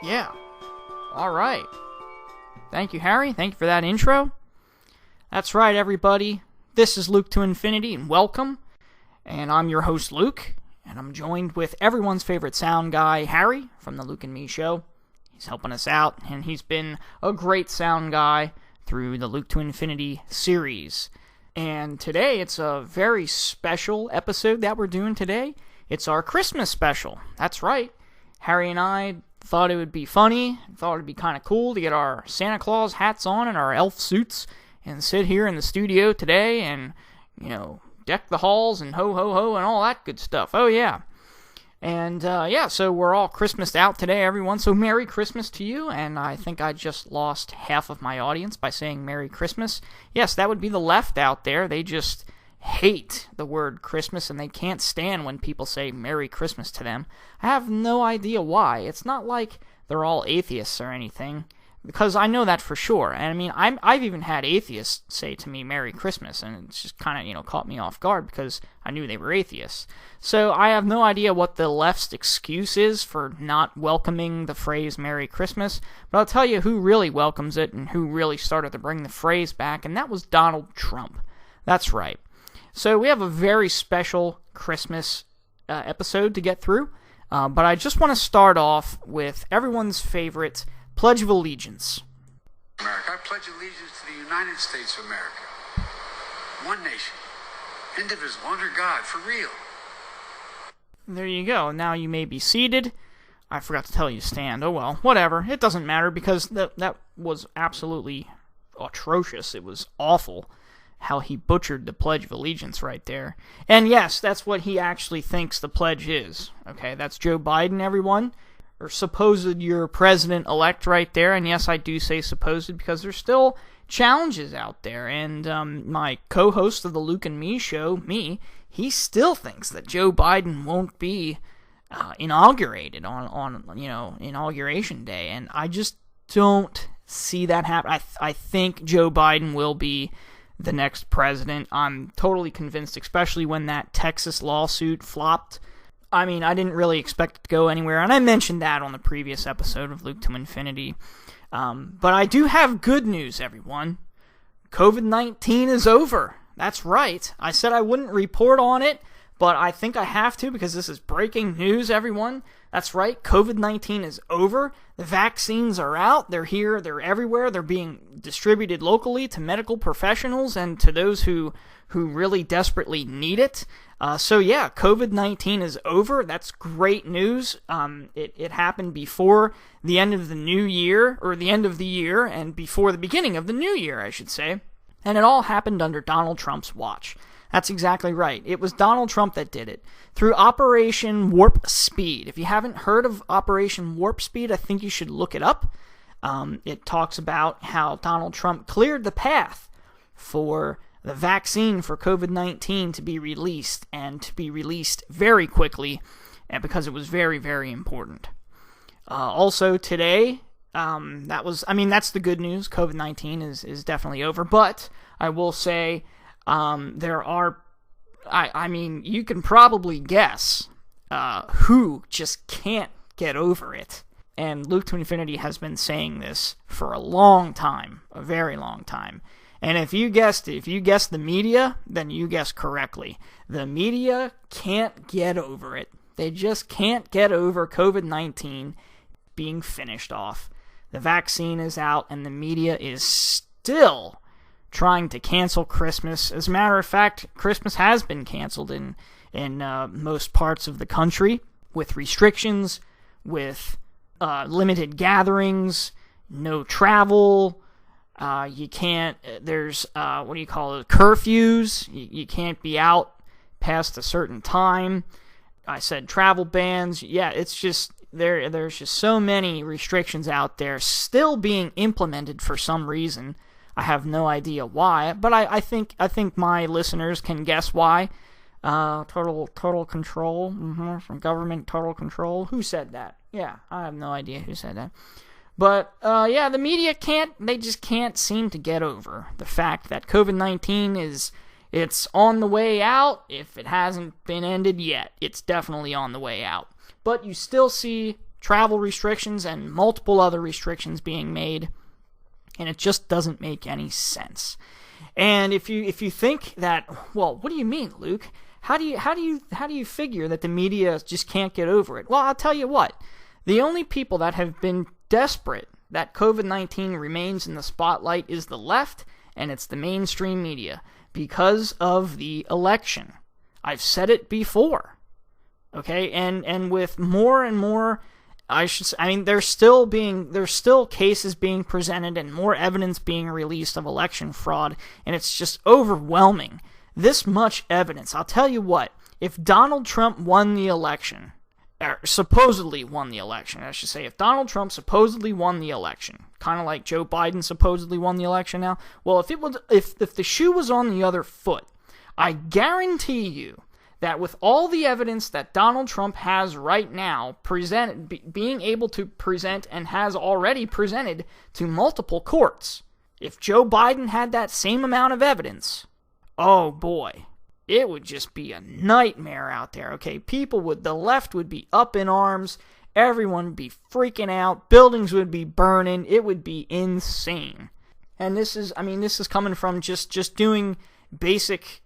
Yeah. All right. Thank you, Harry. Thank you for that intro. That's right, everybody. This is Luke to Infinity, and welcome. And I'm your host, Luke, and I'm joined with everyone's favorite sound guy, Harry, from the Luke and Me Show. He's helping us out, and he's been a great sound guy through the Luke to Infinity series. And today, it's a very special episode that we're doing today. It's our Christmas special. That's right. Harry and I thought it would be funny, thought it would be kind of cool to get our Santa Claus hats on and our elf suits and sit here in the studio today and, deck the halls and ho ho ho and all that good stuff. Oh yeah. And so we're all Christmased out today, everyone. So Merry Christmas to you. And I think I just lost half of my audience by saying Merry Christmas. Yes, that would be the left out there. They just hate the word Christmas, and they can't stand when people say Merry Christmas to them. I have no idea why. It's not like they're all atheists or anything, because I know that for sure. And I mean, I've even had atheists say to me Merry Christmas, and it's just kind of, caught me off guard because I knew they were atheists. So I have no idea what the left's excuse is for not welcoming the phrase Merry Christmas, but I'll tell you who really welcomes it and who really started to bring the phrase back, and that was Donald Trump. That's right. So we have a very special Christmas episode to get through, but I just want to start off with everyone's favorite Pledge of Allegiance. America, I pledge allegiance to the United States of America. One nation, indivisible, under God, for real. There you go. Now you may be seated. I forgot to tell you to stand. Oh well, whatever. It doesn't matter because that was absolutely atrocious. It was awful how he butchered the Pledge of Allegiance right there. And yes, that's what he actually thinks the pledge is. Okay, that's Joe Biden, everyone. Or supposed your president-elect right there. And yes, I do say supposed because there's still challenges out there. And my co-host of the Luke and Me Show, me, he still thinks that Joe Biden won't be inaugurated on Inauguration Day. And I just don't see that happen. I think Joe Biden will be the next president. I'm totally convinced, especially when that Texas lawsuit flopped. I mean, I didn't really expect it to go anywhere, and I mentioned that on the previous episode of Luke to Infinity. But I do have good news, everyone. COVID-19 is over. That's right. I said I wouldn't report on it, but I think I have to because this is breaking news, everyone. That's right. COVID-19 is over. The vaccines are out. They're here. They're everywhere. They're being distributed locally to medical professionals and to those who really desperately need it. So yeah, COVID-19 is over. That's great news. It happened before the end of the new year, or the end of the year, and before the beginning of the new year, I should say. And it all happened under Donald Trump's watch. That's exactly right. It was Donald Trump that did it. Through Operation Warp Speed. If you haven't heard of Operation Warp Speed, I think you should look it up. It talks about how Donald Trump cleared the path for the vaccine for COVID-19 to be released, and to be released very quickly, and because it was very, very important. Also today, that's the good news. COVID-19 is definitely over, but I will say, there are, you can probably guess who just can't get over it. And Luke to Infinity has been saying this for a long time, a very long time. And if you guessed the media, then you guessed correctly. The media can't get over it. They just can't get over COVID-19 being finished off. The vaccine is out, and the media is still trying to cancel Christmas. As a matter of fact, Christmas has been canceled in most parts of the country, with restrictions, with limited gatherings, no travel. You can't, there's, curfews. You can't be out past a certain time. I said travel bans. Yeah, it's just, there's just so many restrictions out there still being implemented for some reason. I have no idea why, but I think my listeners can guess why. Total control, from government, total control. Who said that? Yeah, I have no idea who said that. But, the media just can't seem to get over the fact that COVID-19 it's on the way out. If it hasn't been ended yet, it's definitely on the way out. But you still see travel restrictions and multiple other restrictions being made, and it just doesn't make any sense. And if you think that, well, what do you mean, Luke? How do you figure that the media just can't get over it? Well, I'll tell you what. The only people that have been desperate that COVID-19 remains in the spotlight is the left, and it's the mainstream media because of the election. I've said it before. Okay? And with more and more, there's still cases being presented and more evidence being released of election fraud, and it's just overwhelming. This much evidence. I'll tell you what, if Donald Trump won the election, or supposedly won the election, I should say, if Donald Trump supposedly won the election, kind of like Joe Biden supposedly won the election now, well, if the shoe was on the other foot, I guarantee you that with all the evidence that Donald Trump has right now, being able to present and has already presented to multiple courts, if Joe Biden had that same amount of evidence, oh boy, it would just be a nightmare out there, okay? The left would be up in arms, everyone would be freaking out, buildings would be burning, it would be insane. And this is coming from just doing basic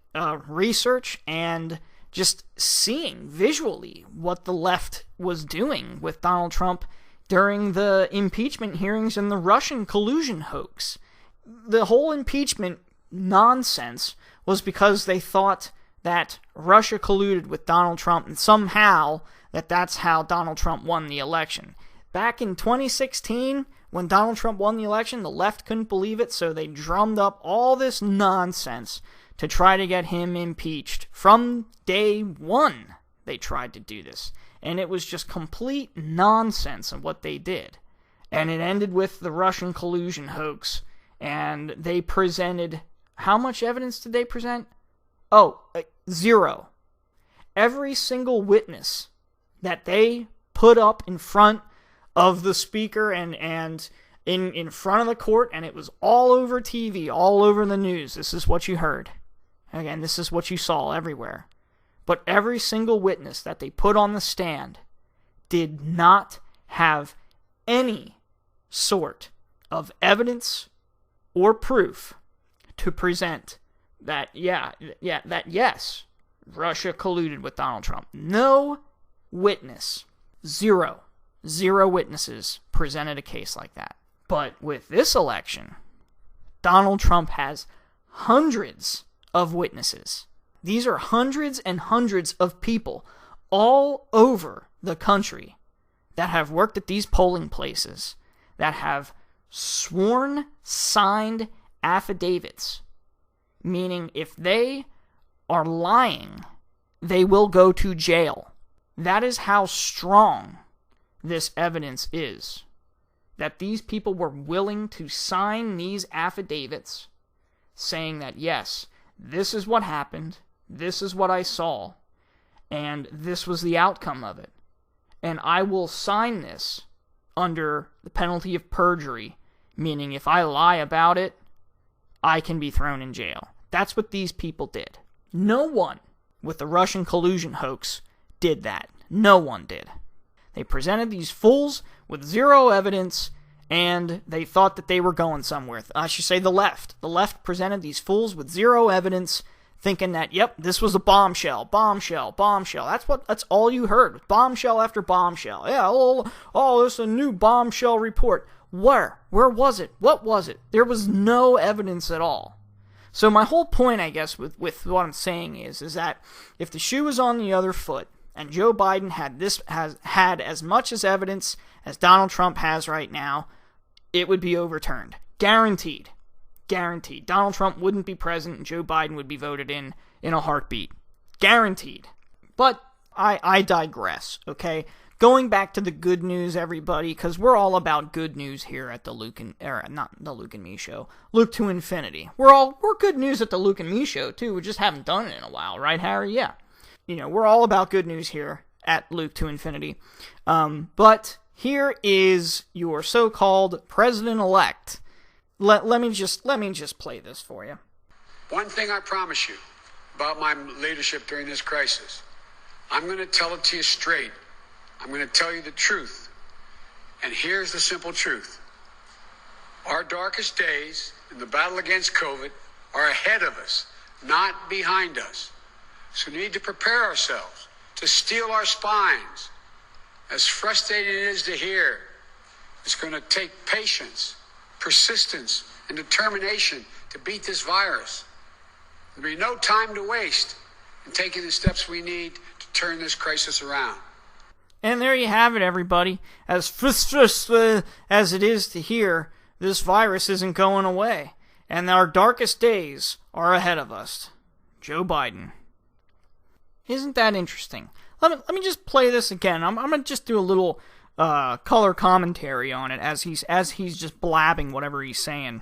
research and just seeing visually what the left was doing with Donald Trump during the impeachment hearings and the Russian collusion hoax. The whole impeachment nonsense was because they thought that Russia colluded with Donald Trump and somehow that's how Donald Trump won the election. Back in 2016, when Donald Trump won the election, the left couldn't believe it, so they drummed up all this nonsense to try to get him impeached. From day one, they tried to do this. And it was just complete nonsense of what they did. And it ended with the Russian collusion hoax. And they presented... How much evidence did they present? Oh, 0. Every single witness that they put up in front of the speaker and in front of the court, and it was all over TV, all over the news. This is what you heard. Again, this is what you saw everywhere. But every single witness that they put on the stand did not have any sort of evidence or proof to present that, yes, Russia colluded with Donald Trump. No witness. 0 witnesses presented a case like that. But with this election, Donald Trump has hundreds of witnesses. These are hundreds and hundreds of people all over the country that have worked at these polling places, that have sworn, signed affidavits, meaning if they are lying, they will go to jail. That is how strong this evidence is. That these people were willing to sign these affidavits saying that, yes, this is what happened, this is what I saw, and this was the outcome of it. And I will sign this under the penalty of perjury, meaning if I lie about it, I can be thrown in jail. That's what these people did. No one with the Russian collusion hoax did that. No one did. They presented these fools with 0 evidence, and they thought that they were going somewhere. I should say the left. The left presented these fools with 0 evidence, thinking that, yep, this was a bombshell, bombshell, bombshell. That's all you heard. Bombshell after bombshell. Yeah, oh, this is a new bombshell report. Where? Where was it? What was it? There was no evidence at all. So my whole point, I guess, with what I'm saying is that if the shoe was on the other foot, and Joe Biden had as much as evidence as Donald Trump has right now, it would be overturned. Guaranteed. Guaranteed. Donald Trump wouldn't be president and Joe Biden would be voted in a heartbeat. Guaranteed. But I digress, okay? Going back to the good news, everybody, because we're all about good news here at the not the Luke and Me Show. Luke to Infinity. We're good news at the Luke and Me Show, too. We just haven't done it in a while, right, Harry? Yeah. We're all about good news here at Luke to Infinity. But here is your so-called president-elect. Let me just play this for you. One thing I promise you about my leadership during this crisis, I'm going to tell it to you straight. I'm going to tell you the truth. And here's the simple truth. Our darkest days in the battle against COVID are ahead of us, not behind us. So we need to prepare ourselves to steel our spines. As frustrating it is to hear, it's going to take patience, persistence, and determination to beat this virus. There'll be no time to waste in taking the steps we need to turn this crisis around. And there you have it, everybody. As frustrating as it is to hear, this virus isn't going away, and our darkest days are ahead of us. Joe Biden. Isn't that interesting? Let me just play this again. I'm gonna just do a little color commentary on it as he's just blabbing whatever he's saying.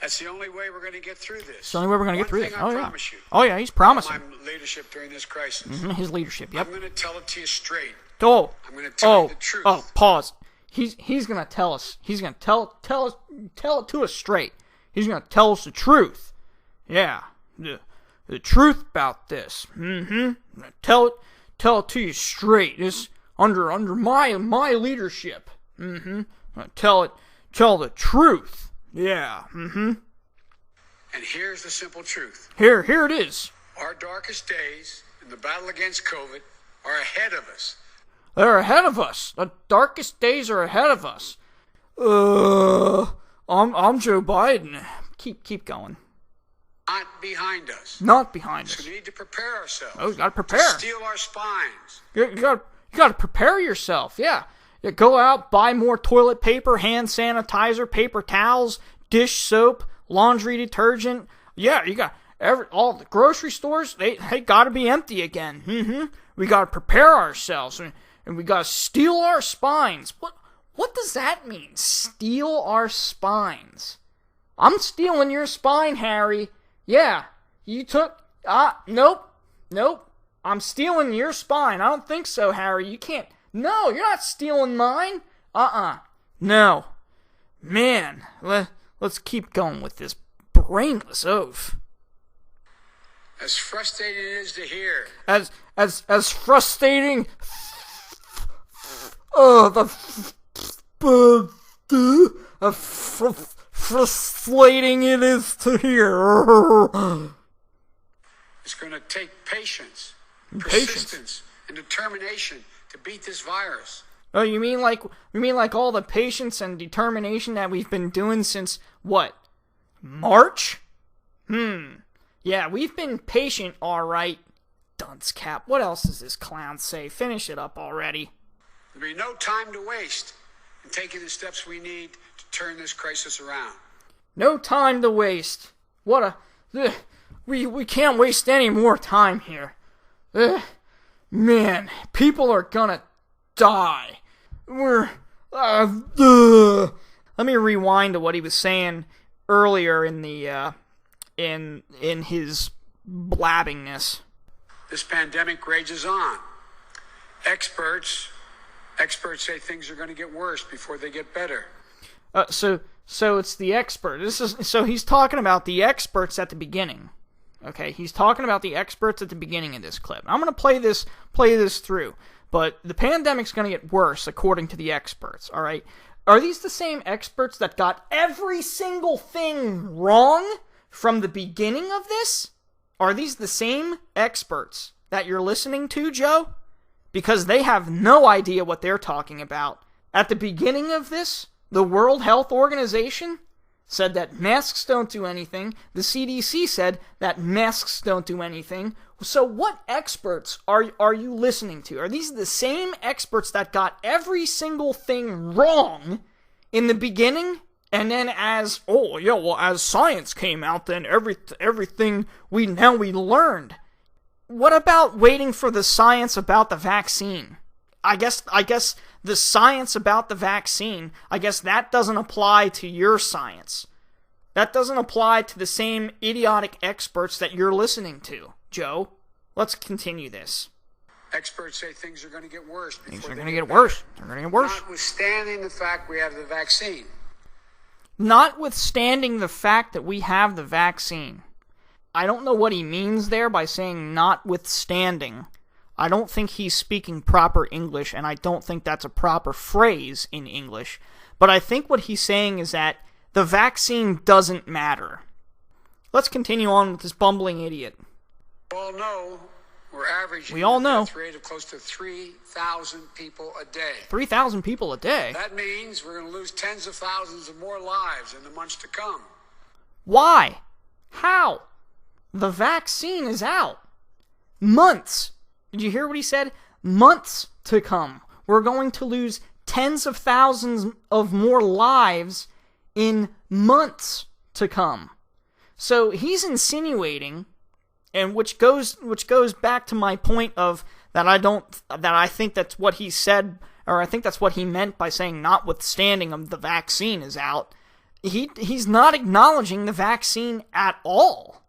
That's the only way we're going to get through this. It's the only way we're going to get through this. Oh, yeah. You, oh, yeah, he's promising. My leadership during this crisis. His leadership, yep. I'm going to tell it to you straight. Oh. I'm going to tell you the truth. Oh, pause. He's going to tell us. He's going to tell it to us straight. He's going to tell us the truth. Yeah. The truth about this. I'm going to tell it to you straight. This under my leadership. I'm going to tell the truth. Yeah, And here's the simple truth. Here it is. Our darkest days in the battle against COVID are ahead of us. They're ahead of us. The darkest days are ahead of us. I'm Joe Biden. Keep going. Not behind us. Not behind us. So we need to prepare ourselves. Oh, you gotta prepare. To steel our spines. You gotta prepare yourself, yeah. You go out, buy more toilet paper, hand sanitizer, paper towels, dish soap, laundry detergent. Yeah, you got all the grocery stores, they gotta be empty again. We gotta prepare ourselves, and we gotta steel our spines. What does that mean? Steel our spines. I'm stealing your spine, Harry. Yeah, you took... Nope. I'm stealing your spine. I don't think so, Harry. You can't... No, you're not stealing mine. No. Man, let's keep going with this brainless oaf. As frustrating it is to hear. As frustrating... frustrating it is to hear. It's going to take patience, persistence, and determination to beat this virus. Oh, you mean like all the patience and determination that we've been doing since what? March? Yeah, we've been patient, all right. Dunce cap. What else does this clown say? Finish it up already. There'll be no time to waste in taking the steps we need to turn this crisis around. No time to waste. We can't waste any more time here. Man, people are gonna die. Let me rewind to what he was saying earlier in the in his blabbingness. This pandemic rages on. Experts say things are going to get worse before they get better. So it's the expert. So he's talking about the experts at the beginning. Okay, he's talking about the experts at the beginning of this clip. I'm going to play this through. But the pandemic's going to get worse according to the experts, all right? Are these the same experts that got every single thing wrong from the beginning of this? Are these the same experts that you're listening to, Joe? Because they have no idea what they're talking about. At the beginning of this, the World Health Organization said that masks don't do anything. The CDC said that masks don't do anything. So what experts are you listening to? Are these the same experts that got every single thing wrong in the beginning? And then as science came out, then everything we learned. What about waiting for the science about the vaccine? I guess the science about the vaccine, I guess that doesn't apply to your science. That doesn't apply to the same idiotic experts that you're listening to, Joe. Let's continue this. Experts say things are going to get worse. Things are going to get worse. They're going to get worse. Notwithstanding the fact we have the vaccine. Notwithstanding the fact that we have the vaccine. I don't know what he means there by saying notwithstanding. I don't think he's speaking proper English, and I don't think that's a proper phrase in English. But I think what he's saying is that the vaccine doesn't matter. Let's continue on with this bumbling idiot. We all know we're averaging a death rate of close to 3,000 people a day. 3,000 people a day? That means we're going to lose tens of thousands of more lives in the months to come. Why? How? The vaccine is out. Months. Did you hear what he said? Months to come. We're going to lose tens of thousands of more lives in months to come. So he's insinuating, and which goes back to my point of that I think that's what he said, or I think that's what he meant by saying notwithstanding of the vaccine is out. He's not acknowledging the vaccine at all.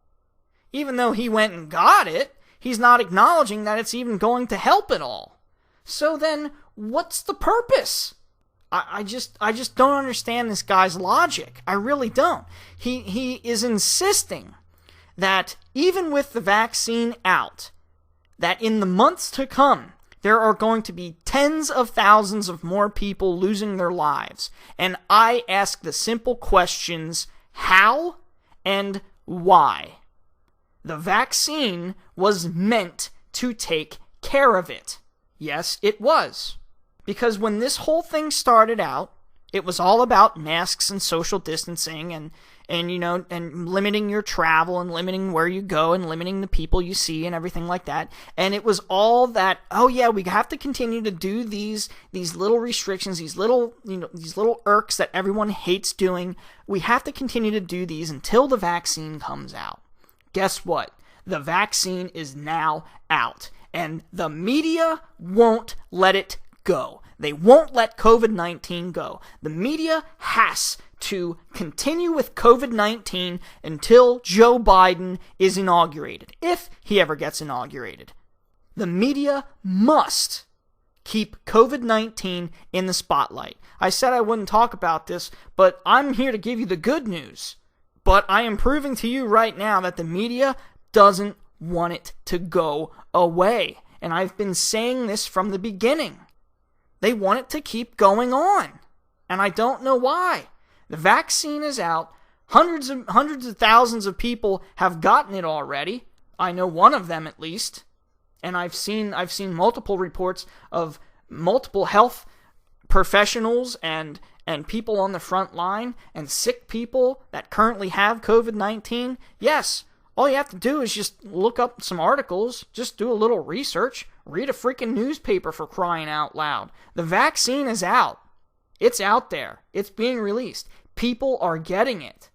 Even though he went and got it, he's not acknowledging that it's even going to help at all. So then, what's the purpose? I just don't understand this guy's logic. I really don't. He is insisting that even with the vaccine out, that in the months to come, there are going to be tens of thousands of more people losing their lives. And I ask the simple questions, how and why? The vaccine was meant to take care of it. Yes, it was. Because when this whole thing started out, it was all about masks and social distancing and limiting your travel and limiting where you go and limiting the people you see and everything like that. And it was all that, oh yeah, we have to continue to do these little restrictions, these little irks that everyone hates doing. We have to continue to do these until the vaccine comes out. Guess what? The vaccine is now out. And the media won't let it go. They won't let COVID-19 go. The media has to continue with COVID-19 until Joe Biden is inaugurated, if he ever gets inaugurated. The media must keep COVID-19 in the spotlight. I said I wouldn't talk about this, but I'm here to give you the good news. But I am proving to you right now that the media doesn't want it to go away. And I've been saying this from the beginning. They want it to keep going on. And I don't know why. The vaccine is out. Hundreds of thousands of people have gotten it already. I know one of them at least. And I've seen multiple reports of multiple health professionals and people on the front line and sick people that currently have COVID-19. Yes, all you have to do is just look up some articles, just do a little research, read a freaking newspaper for crying out loud. The vaccine is out. It's out there. It's being released. People are getting it.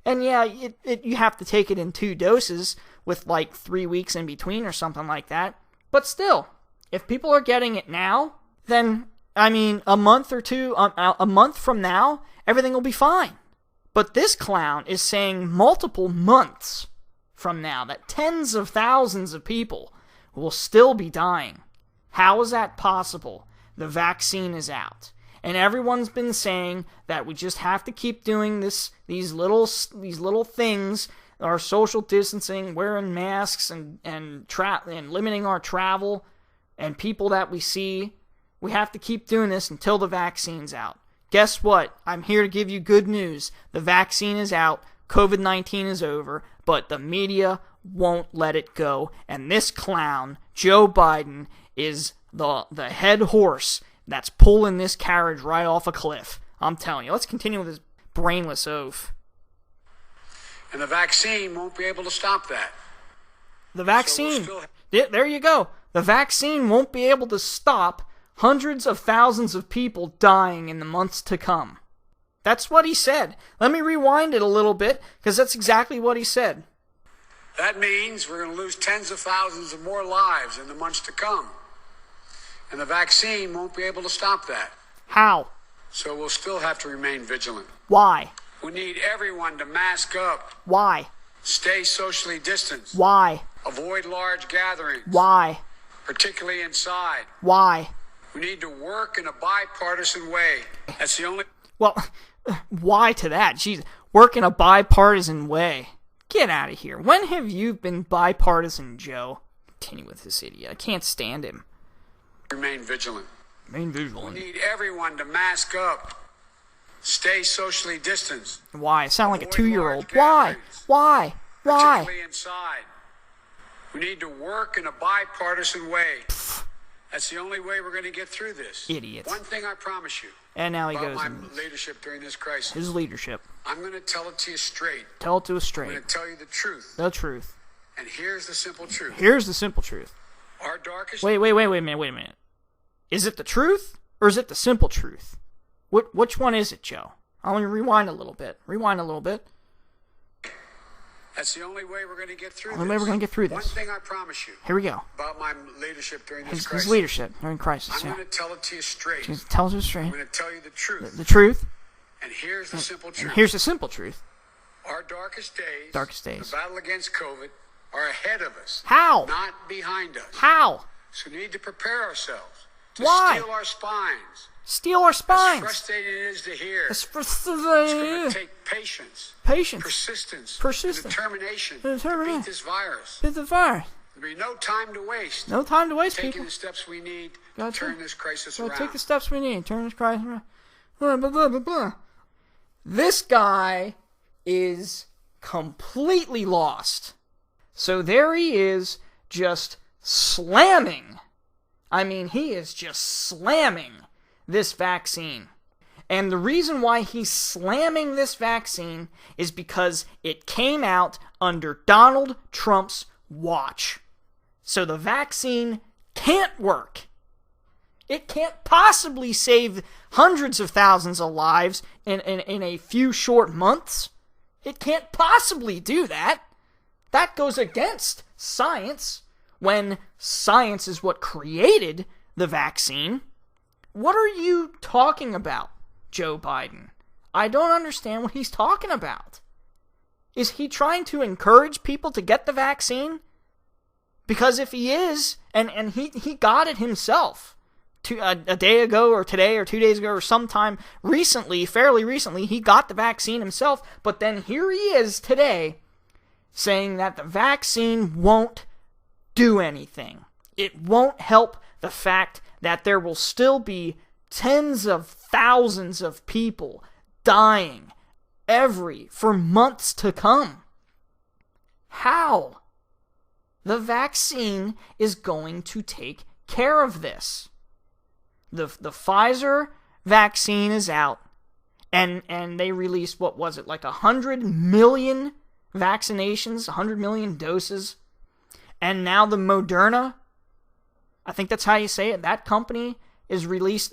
And yeah, you have to take it in 2 doses with like 3 weeks in between or something like that. But still, if people are getting it now, then, I mean, a month from now, everything will be fine. But this clown is saying multiple months from now that tens of thousands of people will still be dying. How is that possible? The vaccine is out. And everyone's been saying that we just have to keep doing these little things, our social distancing, wearing masks, and limiting our travel, and people that we see. We have to keep doing this until the vaccine's out. Guess what? I'm here to give you good news. The vaccine is out. COVID-19 is over, but the media won't let it go. And this clown, Joe Biden, is the head horse that's pulling this carriage right off a cliff. I'm telling you. Let's continue with this brainless oaf. And the vaccine won't be able to stop that. The vaccine. There you go. The vaccine won't be able to stop hundreds of thousands of people dying in the months to come. That's what he said. Let me rewind it a little bit, because that's exactly what he said. That means we're going to lose tens of thousands of more lives in the months to come. And the vaccine won't be able to stop that. How? So we'll still have to remain vigilant. Why? We need everyone to mask up. Why? Stay socially distanced. Why? Avoid large gatherings. Why? Particularly inside. Why? We need to work in a bipartisan way. That's the only... Well, why to that? Jeez, work in a bipartisan way. Get out of here. When have you been bipartisan, Joe? continue with this idiot. I can't stand him. Remain vigilant. Remain vigilant. We need everyone to mask up. Stay socially distanced. Why? I sound like a Avoid 2-year-old. large Why? gatherings, Why? particularly inside. We need to work in a bipartisan way. That's the only way we're going to get through this. Idiot. One thing I promise you And now he about goes my in leadership during this crisis. his leadership. I'm going to tell it to you straight. Tell it to us I'm straight. going to tell you the truth. The truth. And here's the simple truth. Here's the simple truth. Our darkest... Wait a minute. Is it the truth, or is it the simple truth? Which one is it, Joe? I'll rewind a little bit. That's the only way we're going to get through Only way we're gonna get through this. One thing I promise you Here we go. about my leadership during this crisis. His leadership during crisis, I'm yeah. going to tell it to you straight. He tells us I'm straight. going to tell you the truth. The truth. And here's the simple truth. And here's the simple truth. Our darkest days, Darkest the battle against COVID, are ahead of us. How? Not behind us. How? So we need to prepare ourselves to Why? steel our spines. Steal our As spines. frustrating it is to hear, It's it's going to take patience, patience. persistence, Persistence. and determination Determination. to beat this virus. Bit the fire. There'll be no time to waste. No time to waste, Taking people. the steps we need to Gotta turn take- this crisis Gotta around. take the steps we need. Turn this crisis around. Blah, blah, blah, blah, blah. This guy is completely lost. So there he is, just slamming. I mean, he is just slamming this vaccine. And the reason why he's slamming this vaccine is because it came out under Donald Trump's watch. So the vaccine can't work. It can't possibly save hundreds of thousands of lives in a few short months. It can't possibly do that. That goes against science, when science is what created the vaccine. What are you talking about, Joe Biden? I don't understand what he's talking about. Is he trying to encourage people to get the vaccine? Because if he is, and he got it himself a day ago or today or 2 days ago or sometime recently, fairly recently, he got the vaccine himself, but then here he is today saying that the vaccine won't do anything. It won't help the fact that there will still be tens of thousands of people dying for months to come. How? The vaccine is going to take care of this. The Pfizer vaccine is out, and they released, what was it, like 100 million vaccinations, 100 million doses, and now the Moderna, I think that's how you say it, that company has released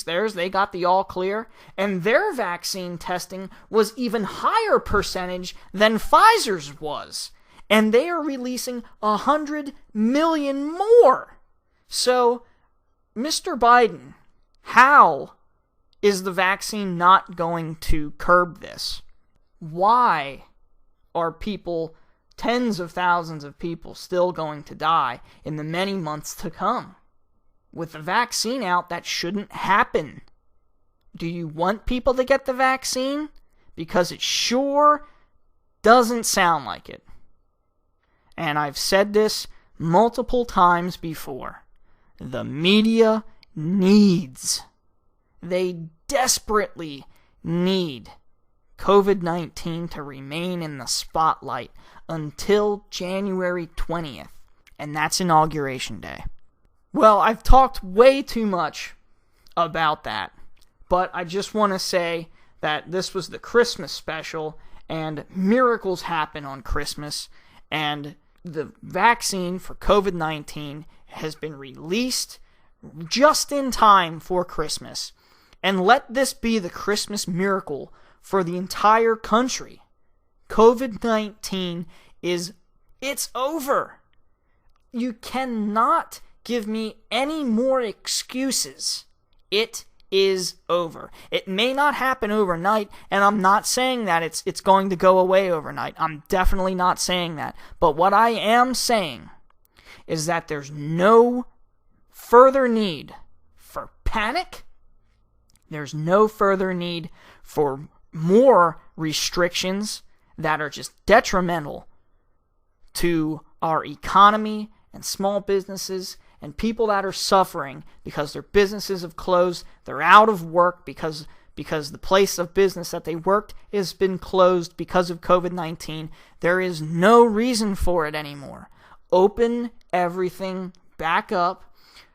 theirs. They got the all clear, and their vaccine testing was even higher percentage than Pfizer's was, and they are releasing 100 million more. So, Mr. Biden, how is the vaccine not going to curb this? Why are people, tens of thousands of people, still going to die in the many months to come? With the vaccine out, that shouldn't happen. Do you want people to get the vaccine? Because it sure doesn't sound like it. And I've said this multiple times before. The media they desperately need COVID-19 to remain in the spotlight until January 20th, and that's Inauguration Day. Well, I've talked way too much about that, but I just want to say that this was the Christmas special, and miracles happen on Christmas, and the vaccine for COVID-19 has been released just in time for Christmas. And let this be the Christmas miracle for the entire country. COVID-19 it's over. You cannot give me any more excuses. It is over. It may not happen overnight, and I'm not saying that it's going to go away overnight. I'm definitely not saying that. But what I am saying is that there's no further need for panic. There's no further need for more restrictions that are just detrimental to our economy and small businesses and people that are suffering because their businesses have closed, they're out of work because the place of business that they worked has been closed because of COVID-19. There is no reason for it anymore. Open everything back up.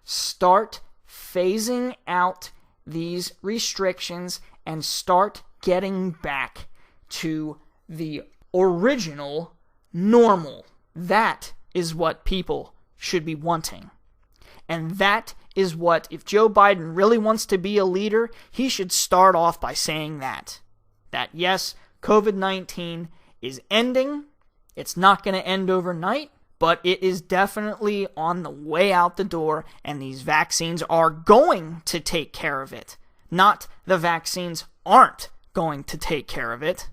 Start phasing out these restrictions and start getting back to the original normal. That is what people should be wanting. And that is what, if Joe Biden really wants to be a leader, he should start off by saying that. That yes, COVID-19 is ending. It's not going to end overnight, but it is definitely on the way out the door, and these vaccines are going to take care of it. Not the vaccines aren't going to take care of it.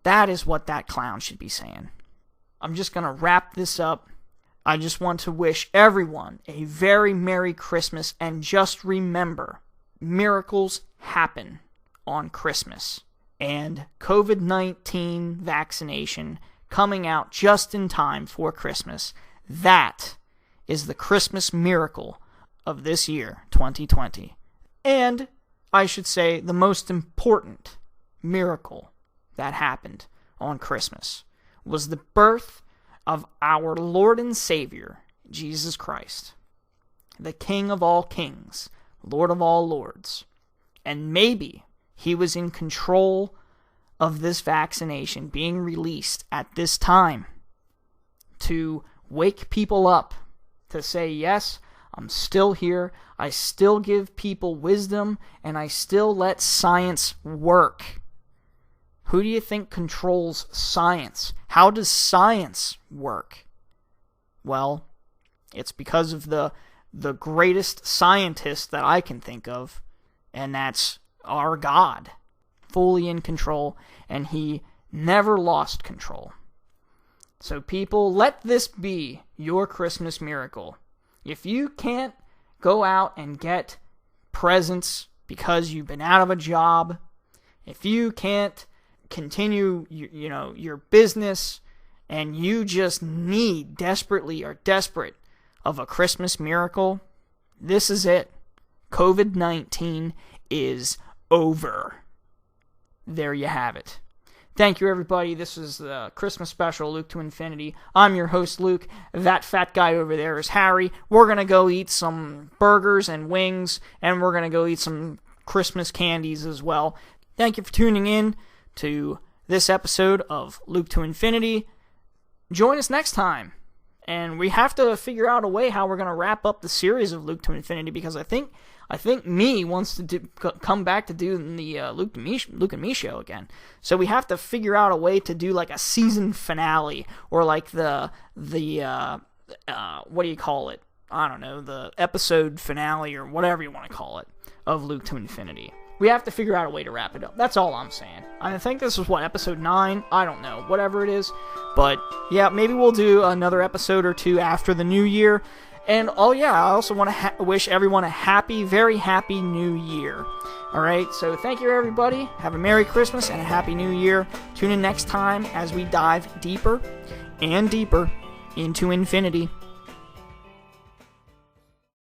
That is what that clown should be saying. I'm just going to wrap this up. I just want to wish everyone a very Merry Christmas, and just remember, miracles happen on Christmas. And COVID-19 vaccination coming out just in time for Christmas, that is the Christmas miracle of this year, 2020. And, I should say, the most important miracle that happened on Christmas was the birth of our Lord and Savior, Jesus Christ, the King of all kings, Lord of all lords. And maybe he was in control of this vaccination being released at this time to wake people up, to say, yes, I'm still here, I still give people wisdom, and I still let science work. Who do you think controls science? How does science work? Well, it's because of the greatest scientist that I can think of, and that's our God. Fully in control, and he never lost control. So people, let this be your Christmas miracle. If you can't go out and get presents because you've been out of a job, if you can't continue your business, and you just desperately are desperate of a Christmas miracle, this is it. COVID-19 is over. There you have it. Thank you, everybody. This is the Christmas special, Luke to Infinity. I'm your host, Luke. That fat guy over there is Harry. We're going to go eat some burgers and wings, and we're going to go eat some Christmas candies as well. Thank you for tuning in to this episode of Luke to Infinity. Join us next time. And we have to figure out a way how we're going to wrap up the series of Luke to Infinity, because I think me wants to come back to do the Luke and me show again. So we have to figure out a way to do like a season finale, or like the what do you call it? I don't know, the episode finale, or whatever you want to call it, of Luke to Infinity. We have to figure out a way to wrap it up. That's all I'm saying. I think this is, episode 9? I don't know. Whatever it is. But, yeah, maybe we'll do another episode or two after the new year. And, oh yeah, I also want to wish everyone a very happy new year. Alright, so thank you, everybody. Have a Merry Christmas and a Happy New Year. Tune in next time as we dive deeper and deeper into infinity.